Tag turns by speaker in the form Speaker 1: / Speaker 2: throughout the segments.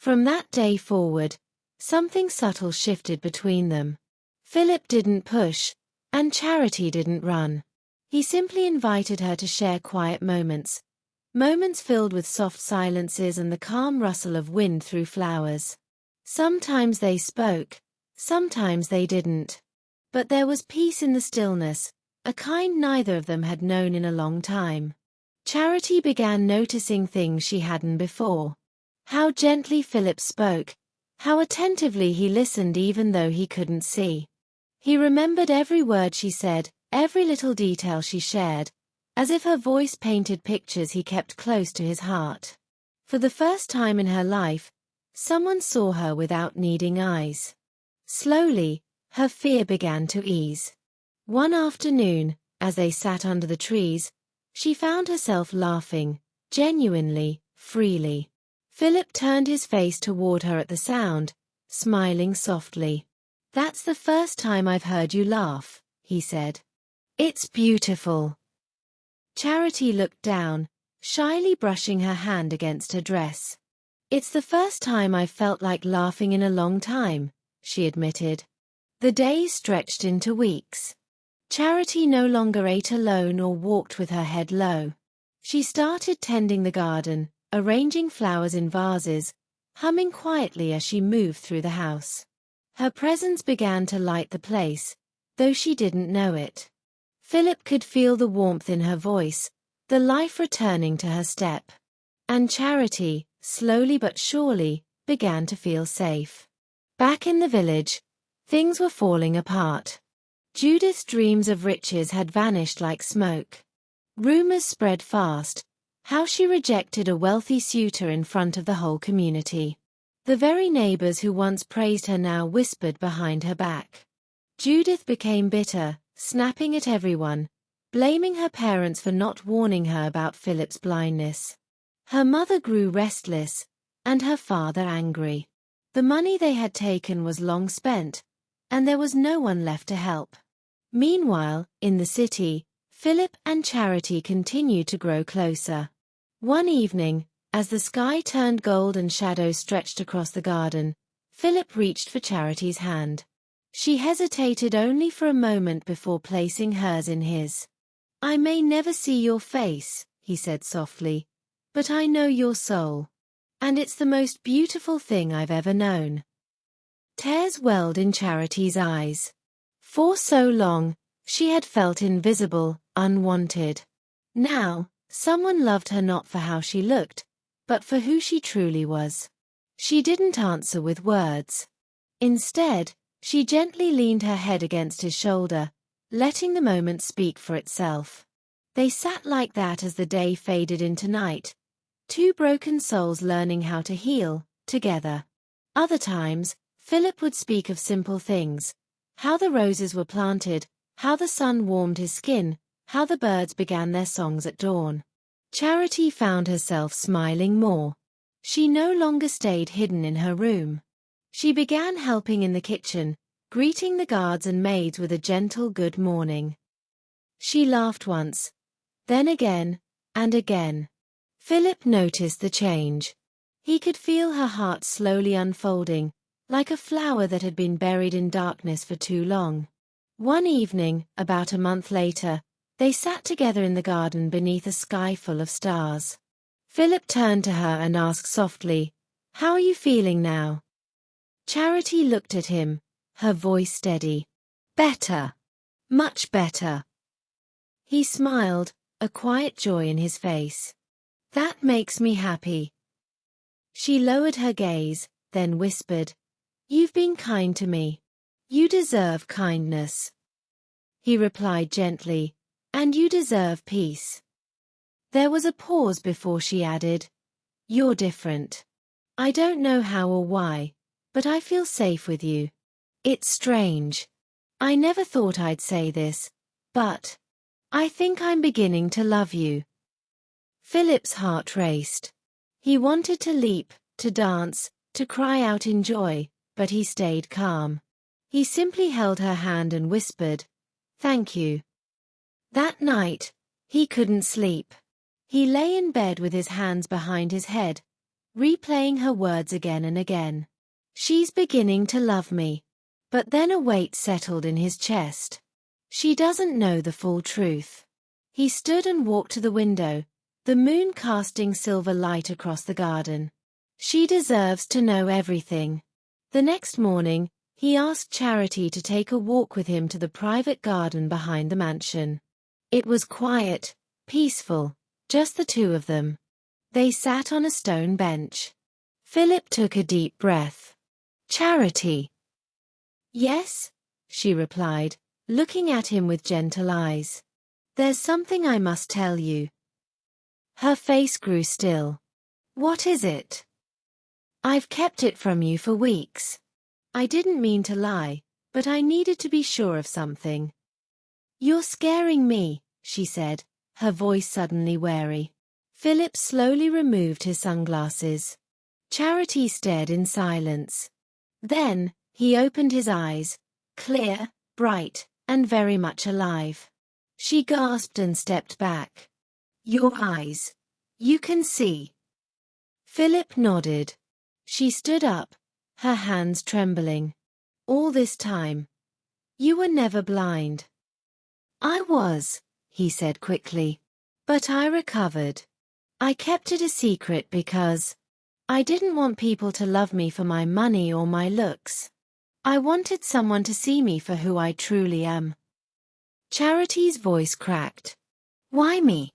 Speaker 1: From that day forward, something subtle shifted between them. Philip didn't push, and Charity didn't run. He simply invited her to share quiet moments filled with soft silences and the calm rustle of wind through flowers. Sometimes they spoke, sometimes they didn't. But there was peace in the stillness, a kind neither of them had known in a long time. Charity began noticing things she hadn't before. How gently Philip spoke, how attentively he listened even though he couldn't see. He remembered every word she said, every little detail she shared, as if her voice painted pictures he kept close to his heart. For the first time in her life, someone saw her without needing eyes. Slowly, her fear began to ease. One afternoon, as they sat under the trees, she found herself laughing, genuinely, freely. Philip turned his face toward her at the sound, smiling softly. "That's the first time I've heard you laugh," he said. "It's beautiful." Charity looked down, shyly brushing her hand against her dress. "It's the first time I've felt like laughing in a long time," she admitted. The days stretched into weeks. Charity no longer ate alone or walked with her head low. She started tending the garden, arranging flowers in vases, humming quietly as she moved through the house. Her presence began to light the place, though she didn't know it. Philip could feel the warmth in her voice, the life returning to her step. And Charity, slowly but surely, began to feel safe. Back in the village, things were falling apart. Judith's dreams of riches had vanished like smoke. Rumors spread fast, how she rejected a wealthy suitor in front of the whole community. The very neighbors who once praised her now whispered behind her back. Judith became bitter, snapping at everyone, blaming her parents for not warning her about Philip's blindness. Her mother grew restless, and her father angry. The money they had taken was long spent, and there was no one left to help. Meanwhile, in the city, Philip and Charity continued to grow closer. One evening, as the sky turned gold and shadows stretched across the garden, Philip reached for Charity's hand. She hesitated only for a moment before placing hers in his. "I may never see your face," he said softly, "but I know your soul. And it's the most beautiful thing I've ever known." Tears welled in Charity's eyes. For so long, she had felt invisible, unwanted. Now, someone loved her not for how she looked, but for who she truly was. She didn't answer with words. Instead, she gently leaned her head against his shoulder, letting the moment speak for itself. They sat like that as the day faded into night, two broken souls learning how to heal, together. Other times, Philip would speak of simple things, how the roses were planted, how the sun warmed his skin, how the birds began their songs at dawn. Charity found herself smiling more. She no longer stayed hidden in her room. She began helping in the kitchen, greeting the guards and maids with a gentle good morning. She laughed once, then again, and again. Philip noticed the change. He could feel her heart slowly unfolding, like a flower that had been buried in darkness for too long. One evening, about a month later, they sat together in the garden beneath a sky full of stars. Philip turned to her and asked softly, "How are you feeling now?" Charity looked at him, her voice steady. "Better. Much better." He smiled, a quiet joy in his face. "That makes me happy." She lowered her gaze, then whispered, "You've been kind to me. You deserve kindness." He replied gently, "And you deserve peace." There was a pause before she added, "You're different. I don't know how or why, but I feel safe with you. It's strange. I never thought I'd say this, but I think I'm beginning to love you." Philip's heart raced. He wanted to leap, to dance, to cry out in joy, but he stayed calm. He simply held her hand and whispered, "Thank you." That night, he couldn't sleep. He lay in bed with his hands behind his head, replaying her words again and again. She's beginning to love me. But then a weight settled in his chest. She doesn't know the full truth. He stood and walked to the window, the moon casting silver light across the garden. She deserves to know everything. The next morning, he asked Charity to take a walk with him to the private garden behind the mansion. It was quiet, peaceful, just the two of them. They sat on a stone bench. Philip took a deep breath. "Charity." "Yes," she replied, looking at him with gentle eyes. "There's something I must tell you." Her face grew still. "What is it?" "I've kept it from you for weeks. I didn't mean to lie, but I needed to be sure of something." "You're scaring me," she said, her voice suddenly wary. Philip slowly removed his sunglasses. Charity stared in silence. Then, he opened his eyes, clear, bright, and very much alive. She gasped and stepped back. "Your eyes. You can see." Philip nodded. She stood up, her hands trembling. "All this time. You were never blind." "I was," he said quickly. "But I recovered. I kept it a secret because I didn't want people to love me for my money or my looks. I wanted someone to see me for who I truly am." Charity's voice cracked. "Why me?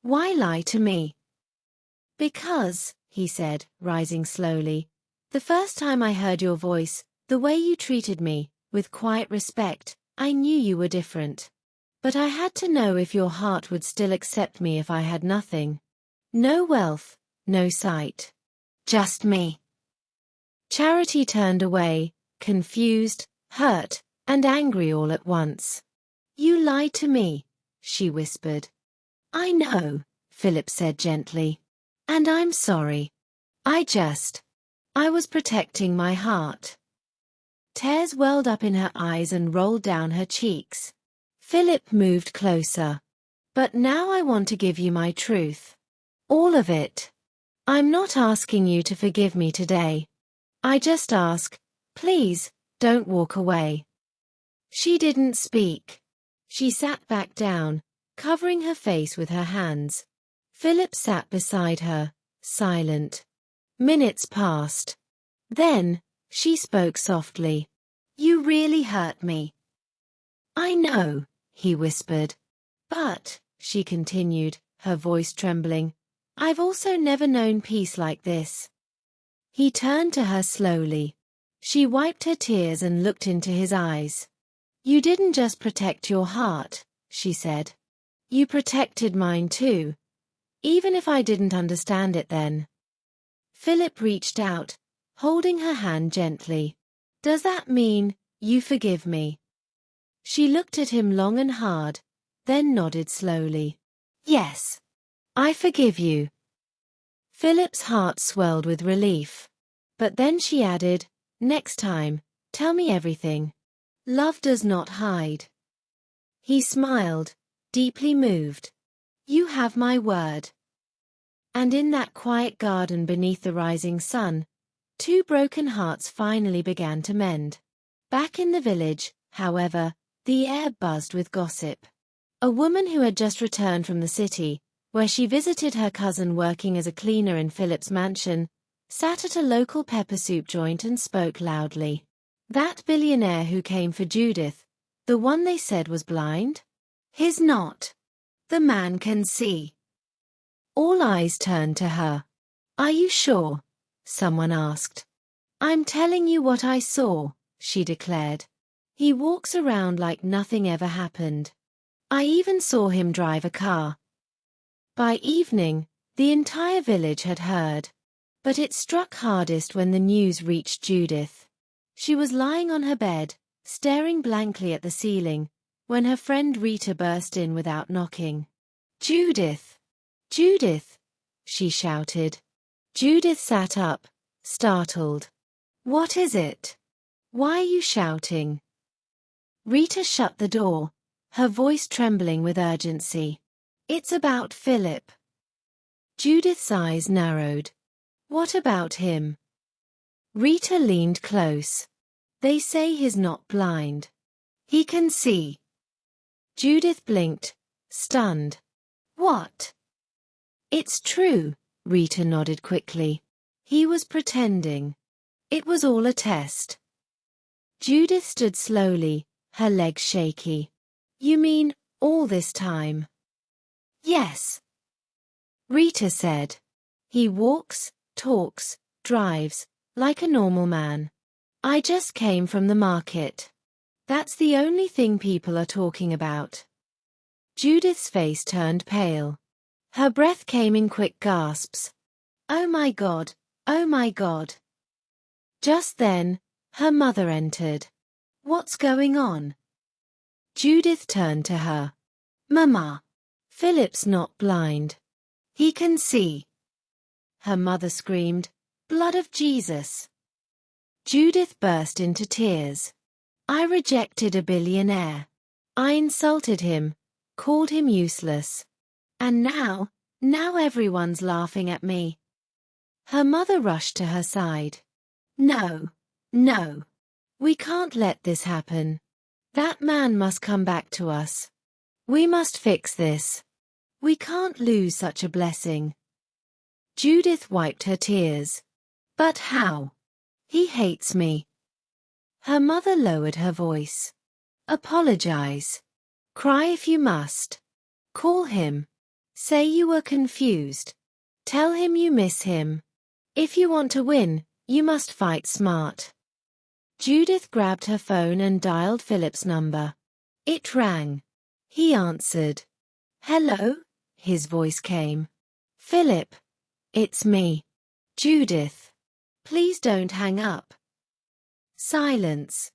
Speaker 1: Why lie to me?" "Because," he said, rising slowly, "the first time I heard your voice, the way you treated me, with quiet respect, I knew you were different. But I had to know if your heart would still accept me if I had nothing. No wealth, no sight. Just me." Charity turned away, confused, hurt, and angry all at once. "You lied to me," she whispered. "I know," Philip said gently. "And I'm sorry. I was protecting my heart." Tears welled up in her eyes and rolled down her cheeks. Philip moved closer. "But now I want to give you my truth. All of it. I'm not asking you to forgive me today. I just ask, please, don't walk away." She didn't speak. She sat back down, covering her face with her hands. Philip sat beside her, silent. Minutes passed. Then, she spoke softly. "You really hurt me." "I know," he whispered. "But," she continued, her voice trembling, "I've also never known peace like this." He turned to her slowly. She wiped her tears and looked into his eyes. "You didn't just protect your heart," she said. "You protected mine too, even if I didn't understand it then." Philip reached out, holding her hand gently. "Does that mean you forgive me?" She looked at him long and hard, then nodded slowly. "Yes, I forgive you." Philip's heart swelled with relief. But then she added, "Next time, tell me everything. Love does not hide." He smiled, deeply moved. "You have my word." And in that quiet garden beneath the rising sun, two broken hearts finally began to mend. Back in the village, however, the air buzzed with gossip. A woman who had just returned from the city, where she visited her cousin working as a cleaner in Philip's mansion, sat at a local pepper soup joint and spoke loudly. "That billionaire who came for Judith, the one they said was blind? He's not. The man can see." All eyes turned to her. "Are you sure?" someone asked. "I'm telling you what I saw," she declared. "He walks around like nothing ever happened. I even saw him drive a car." By evening, the entire village had heard. But it struck hardest when the news reached Judith. She was lying on her bed, staring blankly at the ceiling, when her friend Rita burst in without knocking. "Judith! Judith!" she shouted. Judith sat up, startled. "What is it? Why are you shouting?" Rita shut the door, her voice trembling with urgency. "It's about Philip." Judith's eyes narrowed. What about him? Rita leaned close. They say he's not blind. He can see. Judith blinked, stunned. What? It's true, Rita nodded quickly. He was pretending. It was all a test. Judith stood slowly, her legs shaky. You mean, all this time? Yes. Rita said. He walks, talks, drives, like a normal man. I just came from the market. That's the only thing people are talking about. Judith's face turned pale. Her breath came in quick gasps. Oh my God, oh my God. Just then, her mother entered. What's going on? Judith turned to her. Mama, Philip's not blind. He can see. Her mother screamed, Blood of Jesus. Judith burst into tears. I rejected a billionaire. I insulted him, called him useless. And now everyone's laughing at me. Her mother rushed to her side. No, no. We can't let this happen. That man must come back to us. We must fix this. We can't lose such a blessing. Judith wiped her tears. But how? He hates me. Her mother lowered her voice. Apologize. Cry if you must. Call him. Say you were confused. Tell him you miss him. If you want to win, you must fight smart. Judith grabbed her phone and dialed Philip's number. It rang. He answered. Hello? His voice came. Philip. It's me. Judith. Please don't hang up. Silence.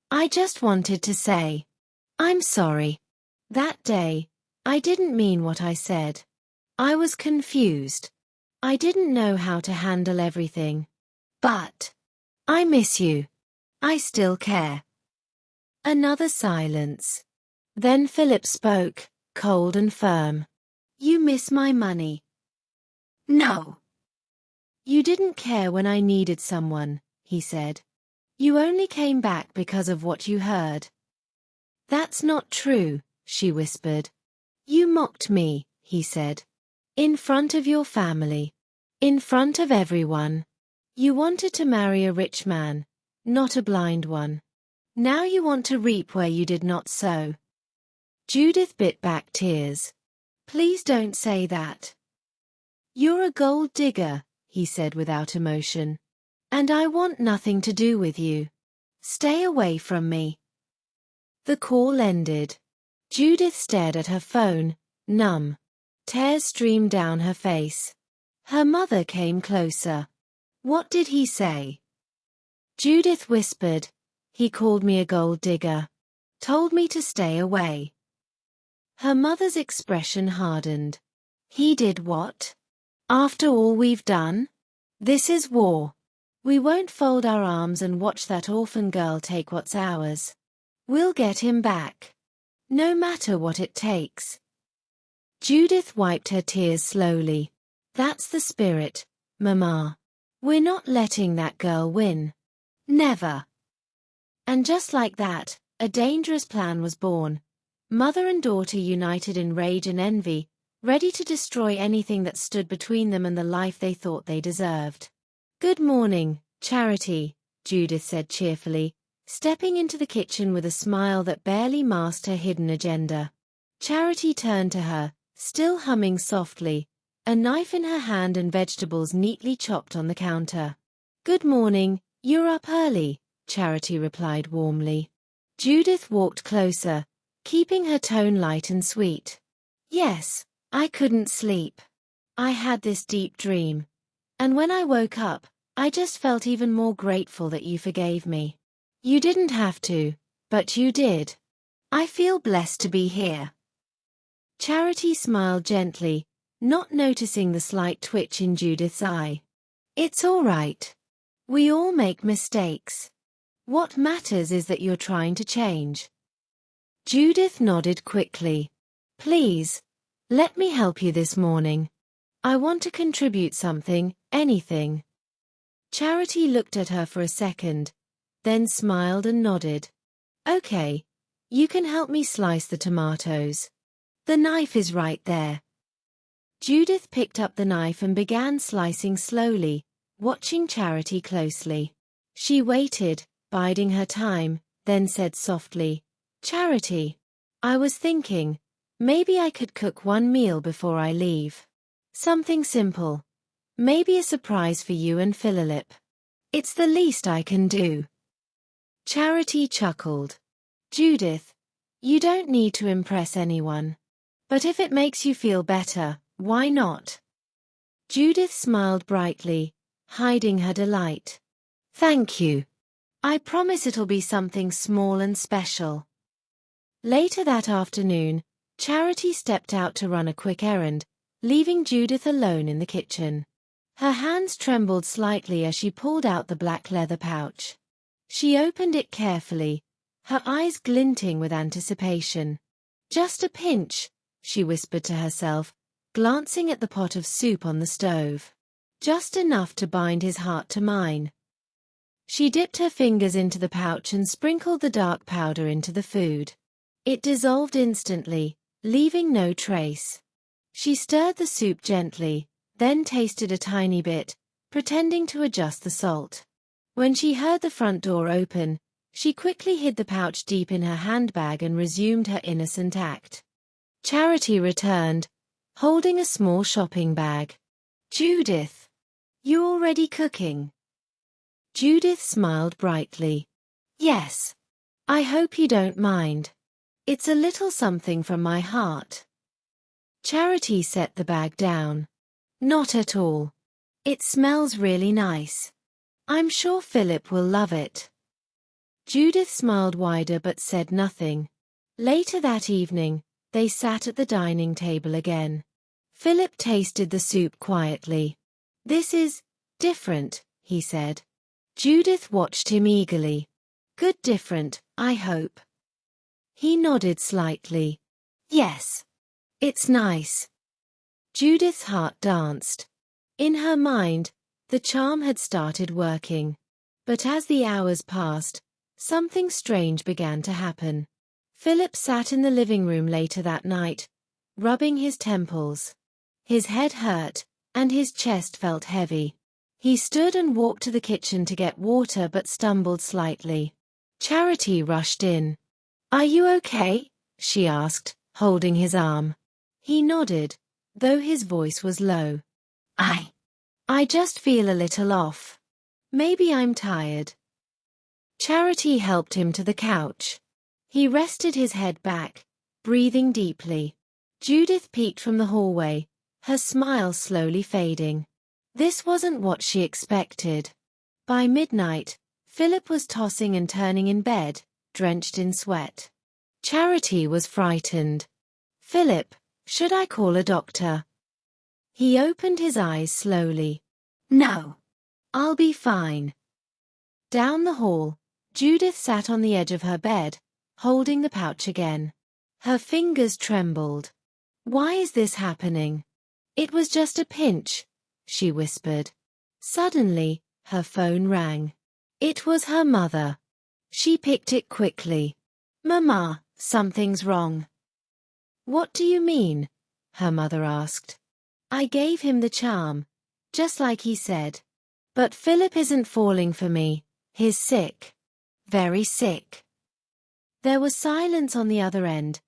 Speaker 1: I just wanted to say. I'm sorry. That day, I didn't mean what I said. I was confused. I didn't know how to handle everything. But I miss you. I still care. Another silence. Then Philip spoke, cold and firm. You miss my money. No. You didn't care when I needed someone, he said. You only came back because of what you heard. That's not true, she whispered. You mocked me, he said. In front of your family. In front of everyone. You wanted to marry a rich man, not a blind one. Now you want to reap where you did not sow. Judith bit back tears. Please don't say that. You're a gold digger, he said without emotion. And I want nothing to do with you. Stay away from me. The call ended. Judith stared at her phone, numb. Tears streamed down her face. Her mother came closer. What did he say? Judith whispered. He called me a gold digger. Told me to stay away. Her mother's expression hardened. He did what? After all we've done? This is war. We won't fold our arms and watch that orphan girl take what's ours. We'll get him back. No matter what it takes. Judith wiped her tears slowly. That's the spirit, Mama. We're not letting that girl win. Never. And just like that, a dangerous plan was born. Mother and daughter united in rage and envy, ready to destroy anything that stood between them and the life they thought they deserved. Good morning, Charity, Judith said cheerfully, stepping into the kitchen with a smile that barely masked her hidden agenda. Charity turned to her, still humming softly, a knife in her hand and vegetables neatly chopped on the counter. Good morning, you're up early, Charity replied warmly. Judith walked closer, keeping her tone light and sweet. Yes, I couldn't sleep. I had this deep dream. And when I woke up, I just felt even more grateful that you forgave me. You didn't have to, but you did. I feel blessed to be here. Charity smiled gently, not noticing the slight twitch in Judith's eye. It's all right. We all make mistakes. What matters is that you're trying to change. Judith nodded quickly. Please, let me help you this morning. I want to contribute something, Anything. Charity looked at her for a second, then smiled and nodded. Okay, you can help me slice the tomatoes. The knife is right there. Judith picked up the knife and began slicing slowly, watching Charity closely. She waited, biding her time, then said softly, Charity, I was thinking, maybe I could cook one meal before I leave. Something simple. Maybe a surprise for you and Philip. It's the least I can do. Charity chuckled. Judith, you don't need to impress anyone. But if it makes you feel better, why not? Judith smiled brightly, hiding her delight. Thank you. I promise it'll be something small and special. Later that afternoon, Charity stepped out to run a quick errand, leaving Judith alone in the kitchen. Her hands trembled slightly as she pulled out the black leather pouch. She opened it carefully, her eyes glinting with anticipation. Just a pinch, she whispered to herself, glancing at the pot of soup on the stove. Just enough to bind his heart to mine. She dipped her fingers into the pouch and sprinkled the dark powder into the food. It dissolved instantly, leaving no trace. She stirred the soup gently, then tasted a tiny bit, pretending to adjust the salt. When she heard the front door open, she quickly hid the pouch deep in her handbag and resumed her innocent act. Charity returned, holding a small shopping bag. Judith, you already cooking? Judith smiled brightly. Yes. I hope you don't mind. It's a little something from my heart. Charity set the bag down. Not at all. It smells really nice. I'm sure Philip will love it. Judith smiled wider but said nothing. Later that evening, they sat at the dining table again. Philip tasted the soup quietly. This is different, he said. Judith watched him eagerly. Good different, I hope. He nodded slightly. Yes. It's nice. Judith's heart danced. In her mind, the charm had started working. But as the hours passed, something strange began to happen. Philip sat in the living room later that night, rubbing his temples. His head hurt, and his chest felt heavy. He stood and walked to the kitchen to get water but stumbled slightly. Charity rushed in. Are you okay? She asked, holding his arm. He nodded, though his voice was low. I just feel a little off. Maybe I'm tired. Charity helped him to the couch. He rested his head back, breathing deeply. Judith peeked from the hallway, her smile slowly fading. This wasn't what she expected. By midnight, Philip was tossing and turning in bed, drenched in sweat. Charity was frightened. Philip, should I call a doctor? He opened his eyes slowly. No. I'll be fine. Down the hall, Judith sat on the edge of her bed, holding the pouch again. Her fingers trembled. Why is this happening? It was just a pinch, she whispered. Suddenly, her phone rang. It was her mother. She picked it quickly. Mama, something's wrong. What do you mean? Her mother asked. I gave him the charm, just like he said. But Philip isn't falling for me. He's sick. Very sick. There was silence on the other end.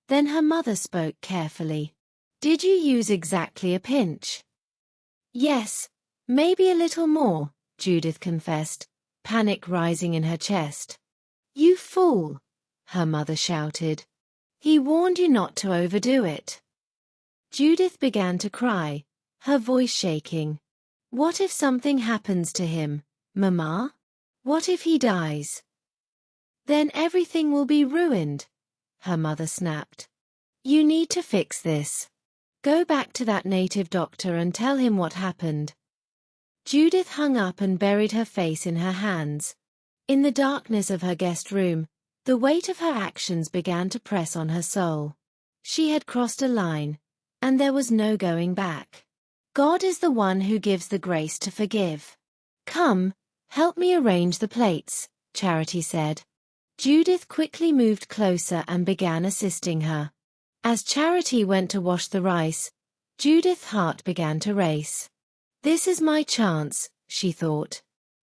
Speaker 1: Then her mother spoke carefully. Did you use exactly a pinch? Yes, maybe a little more, Judith confessed, panic rising in her chest. You fool, her mother shouted. He warned you not to overdo it. Judith began to cry, her voice shaking. What if something happens to him, Mama? What if he dies? Then everything will be ruined, her mother snapped. You need to fix this. Go back to that native doctor and tell him what happened. Judith hung up and buried her face in her hands. In the darkness of her guest room, the weight of her actions began to press on her soul. She had crossed a line, and there was no going back. God is the one who gives the grace to forgive. Come, help me arrange the plates, Charity said. Judith quickly moved closer and began assisting her. As Charity went to wash the rice, Judith's heart began to race. This is my chance, she thought.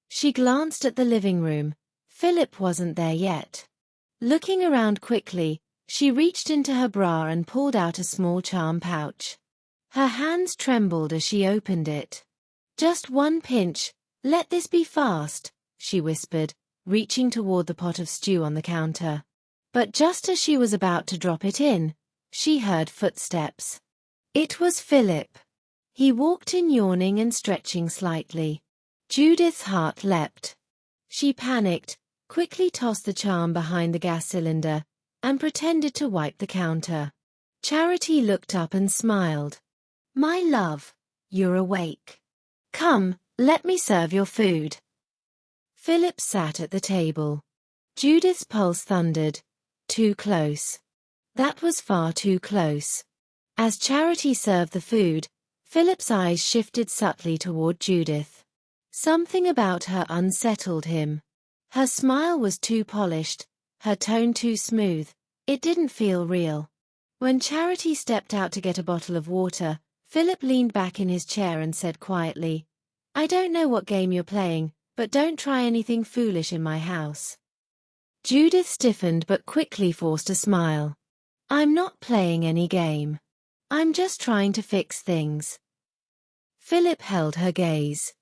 Speaker 1: She glanced at the living room. Philip wasn't there yet. Looking around quickly, she reached into her bra and pulled out a small charm pouch. Her hands trembled as she opened it. Just one pinch, let this be fast, she whispered, reaching toward the pot of stew on the counter. But just as she was about to drop it in, she heard footsteps. It was Philip. He walked in yawning and stretching slightly. Judith's heart leapt. She panicked, quickly tossed the charm behind the gas cylinder, and pretended to wipe the counter. Charity looked up and smiled. My love, you're awake. Come, let me serve your food. Philip sat at the table. Judith's pulse thundered. Too close. That was far too close. As Charity served the food, Philip's eyes shifted subtly toward Judith. Something about her unsettled him. Her smile was too polished, her tone too smooth. It didn't feel real. When Charity stepped out to get a bottle of water, Philip leaned back in his chair and said quietly, I don't know what game you're playing, but don't try anything foolish in my house. Judith stiffened but quickly forced a smile. I'm not playing any game. I'm just trying to fix things. Philip held her gaze.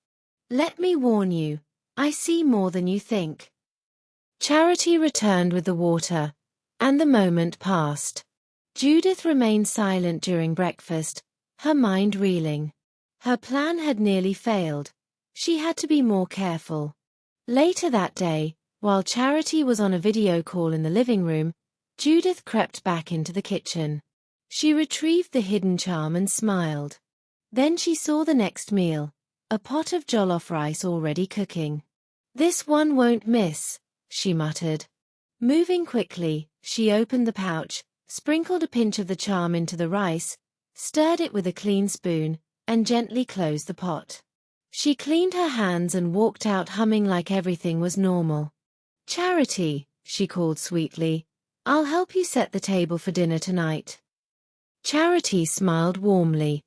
Speaker 1: Let me warn you, I see more than you think. Charity returned with the water, and the moment passed. Judith remained silent during breakfast, her mind reeling. Her plan had nearly failed. She had to be more careful. Later that day, while Charity was on a video call in the living room, Judith crept back into the kitchen. She retrieved the hidden charm and smiled. Then she saw the next meal, a pot of jollof rice already cooking. This one won't miss, she muttered. Moving quickly, she opened the pouch, sprinkled a pinch of the charm into the rice, stirred it with a clean spoon, and gently closed the pot. She cleaned her hands and walked out humming like everything was normal. Charity, she called sweetly, I'll help you set the table for dinner tonight. Charity smiled warmly.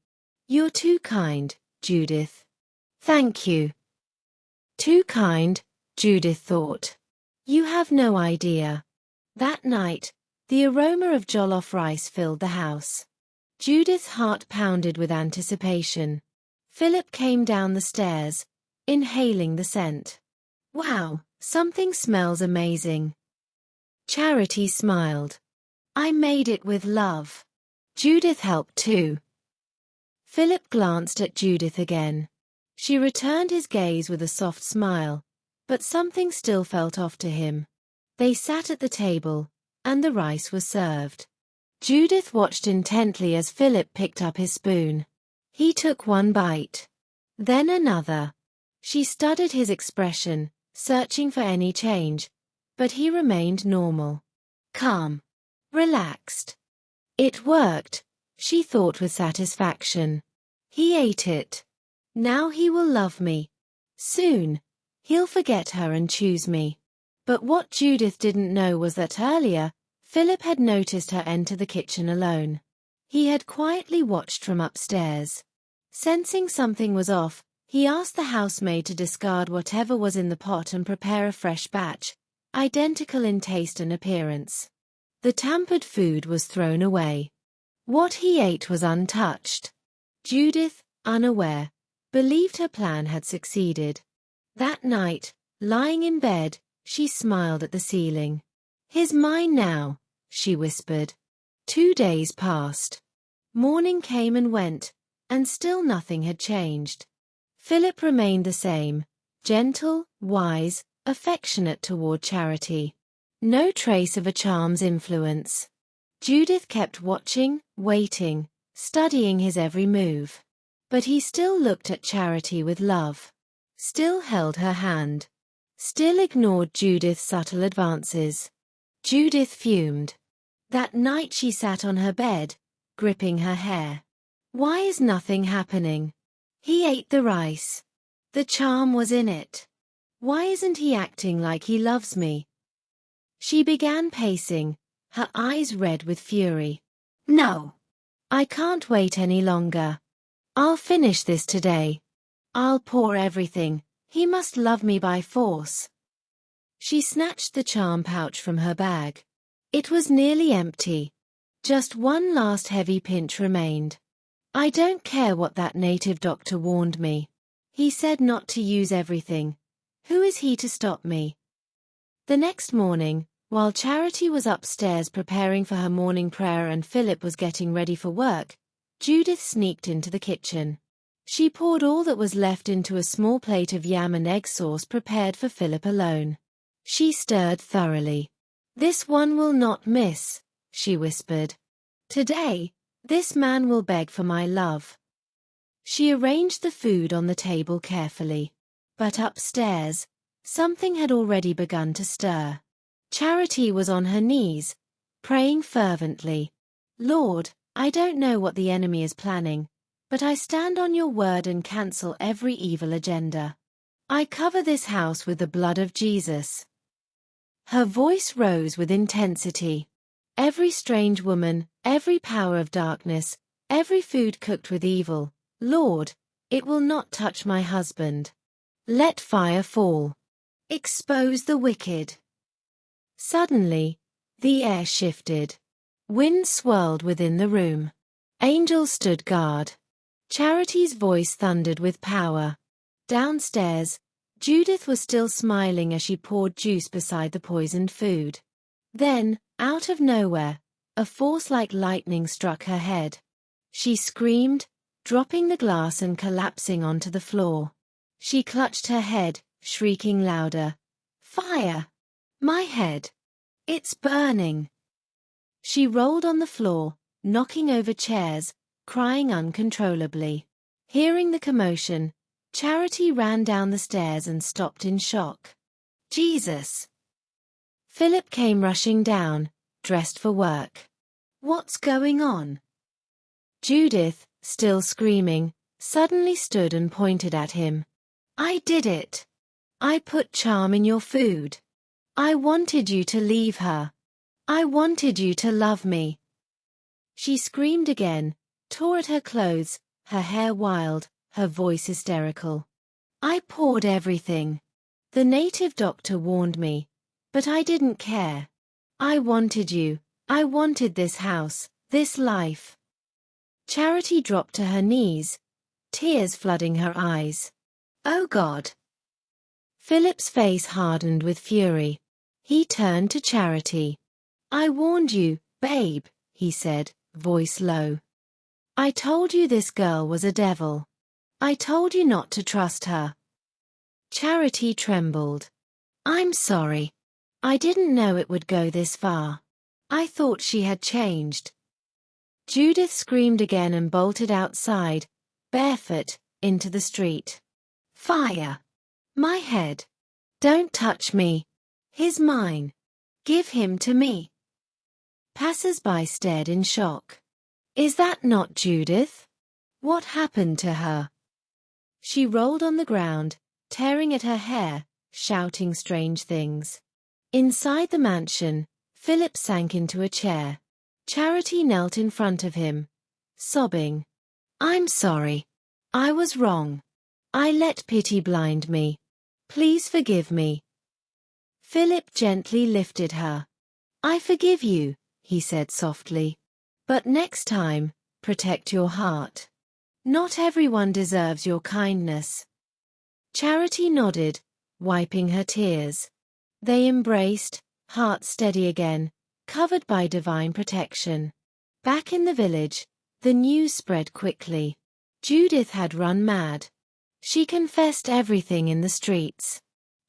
Speaker 1: You're too kind, Judith. Thank you. Too kind, Judith thought. You have no idea. That night, the aroma of jollof rice filled the house. Judith's heart pounded with anticipation. Philip came down the stairs, inhaling the scent. Wow, something smells amazing. Charity smiled. I made it with love. Judith helped too. Philip glanced at Judith again. She returned his gaze with a soft smile, but something still felt off to him. They sat at the table, and the rice was served. Judith watched intently as Philip picked up his spoon. He took one bite. Then another. She studied his expression, searching for any change, but he remained normal. Calm. Relaxed. It worked, she thought with satisfaction. He ate it. Now he will love me. Soon, he'll forget her and choose me. But what Judith didn't know was that earlier, Philip had noticed her enter the kitchen alone. He had quietly watched from upstairs. Sensing something was off, he asked the housemaid to discard whatever was in the pot and prepare a fresh batch, identical in taste and appearance. The tampered food was thrown away. What he ate was untouched. Judith, unaware, believed her plan had succeeded. That night, lying in bed, she smiled at the ceiling. He's mine now, she whispered. 2 days passed. Morning came and went, and still nothing had changed. Philip remained the same, gentle, wise, affectionate toward Charity. No trace of a charm's influence. Judith kept watching, waiting, studying his every move. But he still looked at Charity with love. Still held her hand. Still ignored Judith's subtle advances. Judith fumed. That night she sat on her bed, gripping her hair. Why is nothing happening? He ate the rice. The charm was in it. Why isn't he acting like he loves me? She began pacing, her eyes red with fury. No! I can't wait any longer. I'll finish this today. I'll pour everything. He must love me by force. She snatched the charm pouch from her bag. It was nearly empty. Just one last heavy pinch remained. I don't care what that native doctor warned me. He said not to use everything. Who is he to stop me? The next morning, while Charity was upstairs preparing for her morning prayer and Philip was getting ready for work, Judith sneaked into the kitchen. She poured all that was left into a small plate of yam and egg sauce prepared for Philip alone. She stirred thoroughly. This one will not miss, she whispered. Today, this man will beg for my love. She arranged the food on the table carefully. But upstairs, something had already begun to stir. Charity was on her knees, praying fervently. Lord, I don't know what the enemy is planning, but I stand on your word and cancel every evil agenda. I cover this house with the blood of Jesus. Her voice rose with intensity. Every strange woman, every power of darkness, every food cooked with evil, Lord, it will not touch my husband. Let fire fall. Expose the wicked. Suddenly, the air shifted. Wind swirled within the room. Angels stood guard. Charity's voice thundered with power. Downstairs, Judith was still smiling as she poured juice beside the poisoned food. Then, out of nowhere, a force like lightning struck her head. She screamed, dropping the glass and collapsing onto the floor. She clutched her head, shrieking louder. Fire! My head! It's burning! She rolled on the floor, knocking over chairs, crying uncontrollably. Hearing the commotion, Charity ran down the stairs and stopped in shock. Jesus! Philip came rushing down, dressed for work. What's going on? Judith, still screaming, suddenly stood and pointed at him. I did it. I put charm in your food. I wanted you to leave her. I wanted you to love me. She screamed again, tore at her clothes, her hair wild, her voice hysterical. I poured everything. The native doctor warned me, but I didn't care. I wanted you. I wanted this house, this life. Charity dropped to her knees, tears flooding her eyes. Oh God! Philip's face hardened with fury. He turned to Charity. I warned you, babe, he said, voice low. I told you this girl was a devil. I told you not to trust her. Charity trembled. I'm sorry. I didn't know it would go this far. I thought she had changed. Judith screamed again and bolted outside, barefoot, into the street. Fire! My head! Don't touch me! He's mine! Give him to me! Passers-by stared in shock. Is that not Judith? What happened to her? She rolled on the ground, tearing at her hair, shouting strange things. Inside the mansion, Philip sank into a chair. Charity knelt in front of him, sobbing. I'm sorry. I was wrong. I let pity blind me. Please forgive me. Philip gently lifted her. I forgive you, he said softly. But next time, protect your heart. Not everyone deserves your kindness. Charity nodded, wiping her tears. They embraced, hearts steady again, covered by divine protection. Back in the village, the news spread quickly. Judith had run mad. She confessed everything in the streets.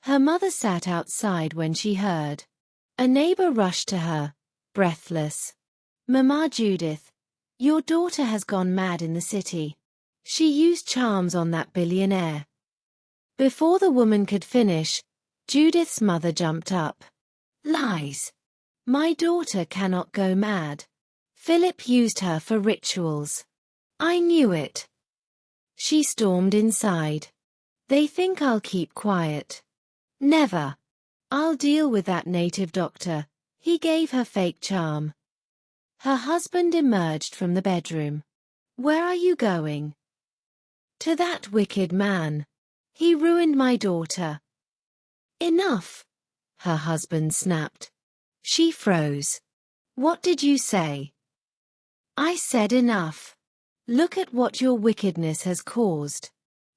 Speaker 1: Her mother sat outside when she heard. A neighbor rushed to her, breathless. Mama Judith, your daughter has gone mad in the city. She used charms on that billionaire. Before the woman could finish, Judith's mother jumped up. Lies. My daughter cannot go mad. Philip used her for rituals. I knew it. She stormed inside. They think I'll keep quiet. Never. I'll deal with that native doctor. He gave her fake charm. Her husband emerged from the bedroom. Where are you going? To that wicked man. He ruined my daughter. Enough, her husband snapped. She froze. What did you say? I said enough. Look at what your wickedness has caused.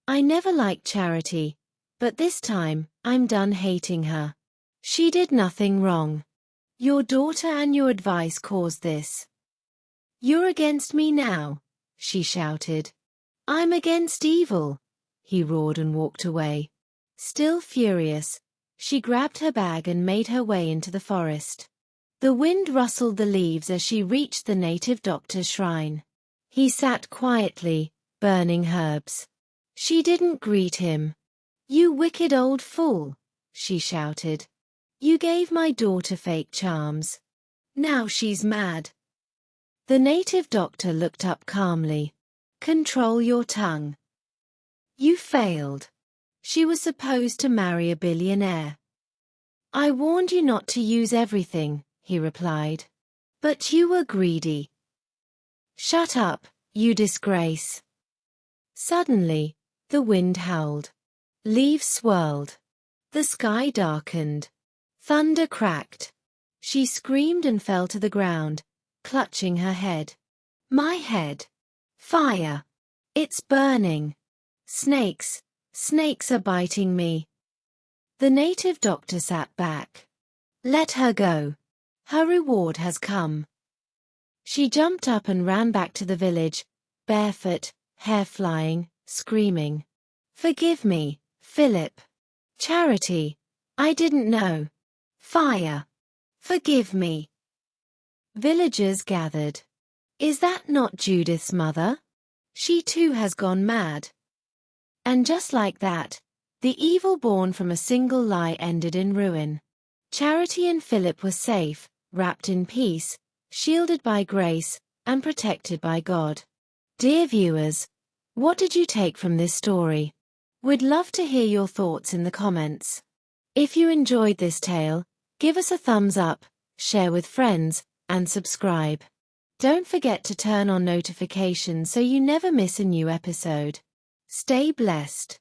Speaker 1: I never liked Charity, but this time, I'm done hating her. She did nothing wrong. Your daughter and your advice caused this. You're against me now, she shouted. I'm against evil, he roared and walked away. Still furious, she grabbed her bag and made her way into the forest. The wind rustled the leaves as she reached the native doctor's shrine. He sat quietly, burning herbs. She didn't greet him. You wicked old fool, she shouted. You gave my daughter fake charms. Now she's mad. The native doctor looked up calmly. Control your tongue. You failed. She was supposed to marry a billionaire. I warned you not to use everything, he replied. But you were greedy. Shut up, you disgrace. Suddenly, the wind howled. Leaves swirled. The sky darkened. Thunder cracked. She screamed and fell to the ground, clutching her head. My head. Fire. It's burning. Snakes. Snakes are biting me. The native doctor sat back. Let her go. Her reward has come. She jumped up and ran back to the village, barefoot, hair flying, screaming. Forgive me, Philip. Charity. I didn't know. Fire. Forgive me. Villagers gathered. Is that not Judith's mother? She too has gone mad. And just like that, the evil born from a single lie ended in ruin. Charity and Philip were safe, wrapped in peace, shielded by grace, and protected by God. Dear viewers, what did you take from this story? We'd love to hear your thoughts in the comments. If you enjoyed this tale, give us a thumbs up, share with friends, and subscribe. Don't forget to turn on notifications so you never miss a new episode. Stay blessed.